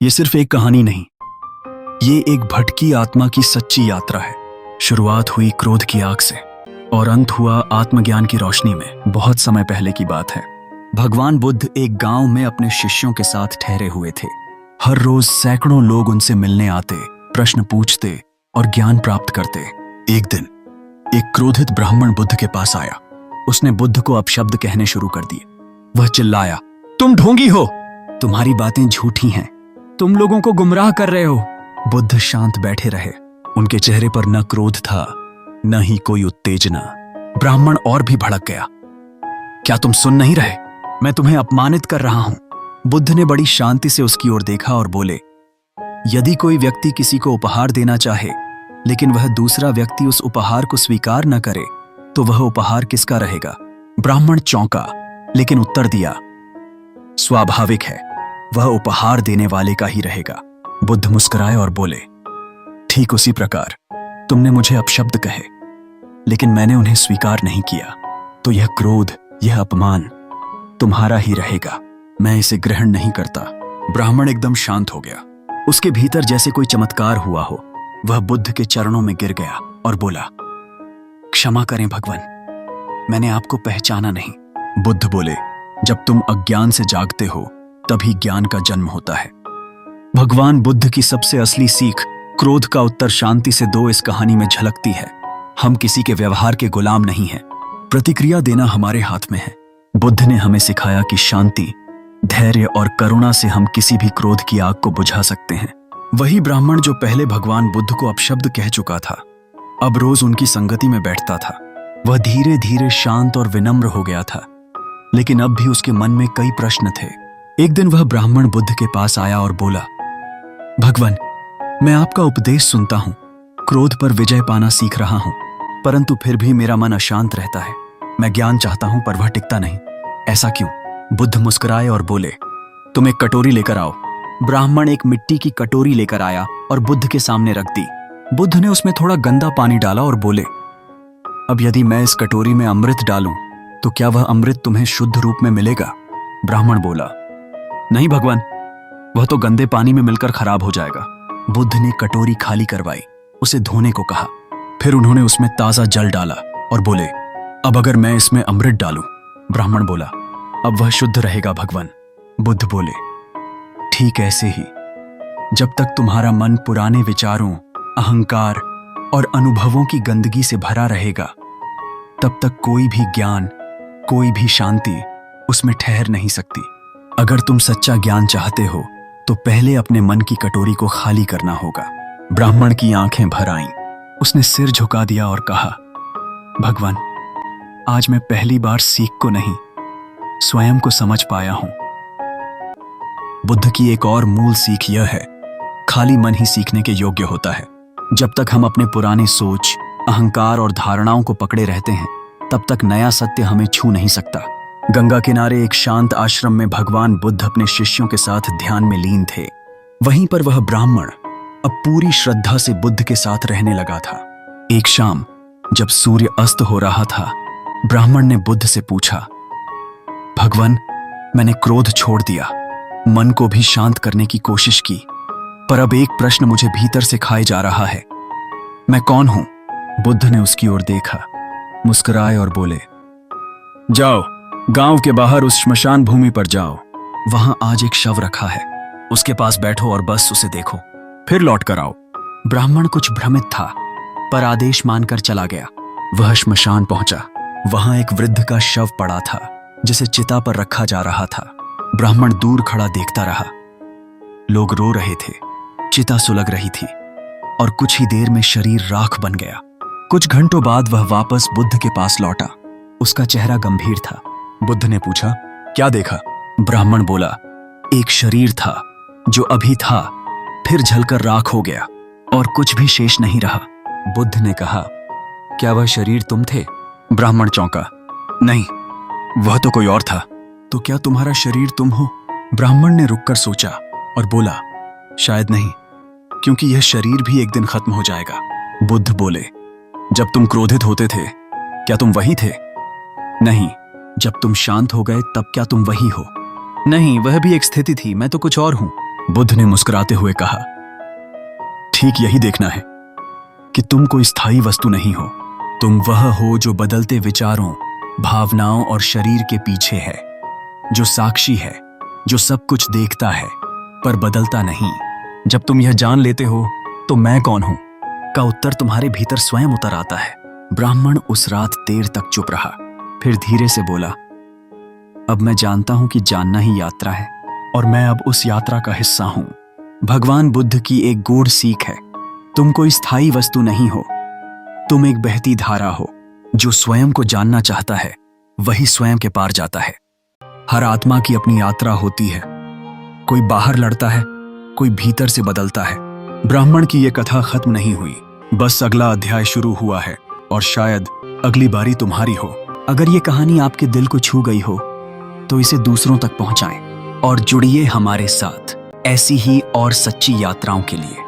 ये सिर्फ एक कहानी नहीं, ये एक भटकी आत्मा की सच्ची यात्रा है। शुरुआत हुई क्रोध की आग से और अंत हुआ आत्मज्ञान की रोशनी में। बहुत समय पहले की बात है। भगवान बुद्ध एक गांव में अपने शिष्यों के साथ ठहरे हुए थे। हर रोज सैकड़ों लोग उनसे मिलने आते, प्रश्न पूछते और ज्ञान प्राप्त करते। एक दिन एक क्रोधित ब्राह्मण बुद्ध के पास आया। उसने बुद्ध को अपशब्द कहने शुरू कर दिए। वह चिल्लाया, तुम ढोंगी हो, तुम्हारी बातें झूठी हैं, तुम लोगों को गुमराह कर रहे हो। बुद्ध शांत बैठे रहे। उनके चेहरे पर न क्रोध था, न ही कोई उत्तेजना। ब्राह्मण और भी भड़क गया। क्या तुम सुन नहीं रहे? मैं तुम्हें अपमानित कर रहा हूं। बुद्ध ने बड़ी शांति से उसकी ओर देखा और बोले, यदि कोई व्यक्ति किसी को उपहार देना चाहे लेकिन वह दूसरा व्यक्ति उस उपहार को स्वीकार न करे तो वह उपहार किसका रहेगा? ब्राह्मण चौंका, लेकिन उत्तर दिया, स्वाभाविक है, वह उपहार देने वाले का ही रहेगा। बुद्ध मुस्कुराए और बोले, ठीक उसी प्रकार तुमने मुझे अपशब्द कहे लेकिन मैंने उन्हें स्वीकार नहीं किया, तो यह क्रोध, यह अपमान तुम्हारा ही रहेगा। मैं इसे ग्रहण नहीं करता। ब्राह्मण एकदम शांत हो गया। उसके भीतर जैसे कोई चमत्कार हुआ हो। वह बुद्ध के चरणों में गिर गया और बोला, क्षमा करें भगवान, मैंने आपको पहचाना नहीं। बुद्ध बोले, जब तुम अज्ञान से जागते हो तभी ज्ञान का जन्म होता है। भगवान बुद्ध की सबसे असली सीख, क्रोध का उत्तर शांति से दो, इस कहानी में झलकती है। हम किसी के व्यवहार के गुलाम नहीं हैं। प्रतिक्रिया देना हमारे हाथ में है। बुद्ध ने हमें सिखाया कि शांति, धैर्य और करुणा से हम किसी भी क्रोध की आग को बुझा सकते हैं। वही ब्राह्मण जो पहले भगवान बुद्ध को अपशब्द कह चुका था, अब रोज उनकी संगति में बैठता था। वह धीरे धीरे शांत और विनम्र हो गया था, लेकिन अब भी उसके मन में कई प्रश्न थे। एक दिन वह ब्राह्मण बुद्ध के पास आया और बोला, भगवान, मैं आपका उपदेश सुनता हूं, क्रोध पर विजय पाना सीख रहा हूं, परंतु फिर भी मेरा मन अशांत रहता है। मैं ज्ञान चाहता हूं पर वह टिकता नहीं। ऐसा क्यों? बुद्ध मुस्कुराए और बोले, तुम एक कटोरी लेकर आओ। ब्राह्मण एक मिट्टी की कटोरी लेकर आया और बुद्ध के सामने रख दी। बुद्ध ने उसमें थोड़ा गंदा पानी डाला और बोले, अब यदि मैं इस कटोरी में अमृत डालूं तो क्या वह अमृत तुम्हें शुद्ध रूप में मिलेगा? ब्राह्मण बोला, नहीं भगवान, वह तो गंदे पानी में मिलकर खराब हो जाएगा। बुद्ध ने कटोरी खाली करवाई, उसे धोने को कहा। फिर उन्होंने उसमें ताजा जल डाला और बोले, अब अगर मैं इसमें अमृत डालूं? ब्राह्मण बोला, अब वह शुद्ध रहेगा भगवान। बुद्ध बोले, ठीक ऐसे ही, जब तक तुम्हारा मन पुराने विचारों, अहंकार और अनुभवों की गंदगी से भरा रहेगा, तब तक कोई भी ज्ञान, कोई भी शांति उसमें ठहर नहीं सकती। अगर तुम सच्चा ज्ञान चाहते हो तो पहले अपने मन की कटोरी को खाली करना होगा। ब्राह्मण की आंखें भर आईं। उसने सिर झुका दिया और कहा, भगवान, आज मैं पहली बार सीख को नहीं, स्वयं को समझ पाया हूं। बुद्ध की एक और मूल सीख यह है, खाली मन ही सीखने के योग्य होता है। जब तक हम अपने पुराने सोच, अहंकार और धारणाओं को पकड़े रहते हैं, तब तक नया सत्य हमें छू नहीं सकता। गंगा किनारे एक शांत आश्रम में भगवान बुद्ध अपने शिष्यों के साथ ध्यान में लीन थे। वहीं पर वह ब्राह्मण अब पूरी श्रद्धा से बुद्ध के साथ रहने लगा था। एक शाम जब सूर्य अस्त हो रहा था, ब्राह्मण ने बुद्ध से पूछा, भगवान, मैंने क्रोध छोड़ दिया, मन को भी शांत करने की कोशिश की, पर अब एक प्रश्न मुझे भीतर से खाए जा रहा है, मैं कौन हूं? बुद्ध ने उसकी ओर देखा, मुस्कुराए और बोले, जाओ, गांव के बाहर उस श्मशान भूमि पर जाओ। वहां आज एक शव रखा है, उसके पास बैठो और बस उसे देखो, फिर लौट कर आओ। ब्राह्मण कुछ भ्रमित था, पर आदेश मानकर चला गया। वह श्मशान पहुंचा। वहां एक वृद्ध का शव पड़ा था, जिसे चिता पर रखा जा रहा था। ब्राह्मण दूर खड़ा देखता रहा। लोग रो रहे थे, चिता सुलग रही थी और कुछ ही देर में शरीर राख बन गया। कुछ घंटों बाद वह वापस बुद्ध के पास लौटा। उसका चेहरा गंभीर था। बुद्ध ने पूछा, क्या देखा? ब्राह्मण बोला, एक शरीर था जो अभी था, फिर जलकर राख हो गया और कुछ भी शेष नहीं रहा। बुद्ध ने कहा, क्या वह शरीर तुम थे? ब्राह्मण चौंका, नहीं, वह तो कोई और था। तो क्या तुम्हारा शरीर तुम हो? ब्राह्मण ने रुककर सोचा और बोला, शायद नहीं, क्योंकि यह शरीर भी एक दिन खत्म हो जाएगा। बुद्ध बोले, जब तुम क्रोधित होते थे क्या तुम वही थे? नहीं। जब तुम शांत हो गए तब क्या तुम वही हो? नहीं, वह भी एक स्थिति थी, मैं तो कुछ और हूं। बुद्ध ने मुस्कुराते हुए कहा, ठीक यही देखना है कि तुम कोई स्थायी वस्तु नहीं हो। तुम वह हो जो बदलते विचारों, भावनाओं और शरीर के पीछे है, जो साक्षी है, जो सब कुछ देखता है पर बदलता नहीं। जब तुम यह जान लेते हो तो मैं कौन हूं का उत्तर तुम्हारे भीतर स्वयं उतर आता है। ब्राह्मण उस रात देर तक चुप रहा, फिर धीरे से बोला, अब मैं जानता हूं कि जानना ही यात्रा है और मैं अब उस यात्रा का हिस्सा हूं। भगवान बुद्ध की एक गूढ़ सीख है, तुम कोई स्थायी वस्तु नहीं हो, तुम एक बहती धारा हो। जो स्वयं को जानना चाहता है वही स्वयं के पार जाता है। हर आत्मा की अपनी यात्रा होती है, कोई बाहर लड़ता है, कोई भीतर से बदलता है। ब्राह्मण की यह कथा खत्म नहीं हुई, बस अगला अध्याय शुरू हुआ है और शायद अगली बारी तुम्हारी हो। अगर ये कहानी आपके दिल को छू गई हो तो इसे दूसरों तक पहुंचाएं और जुड़िए हमारे साथ ऐसी ही और सच्ची यात्राओं के लिए।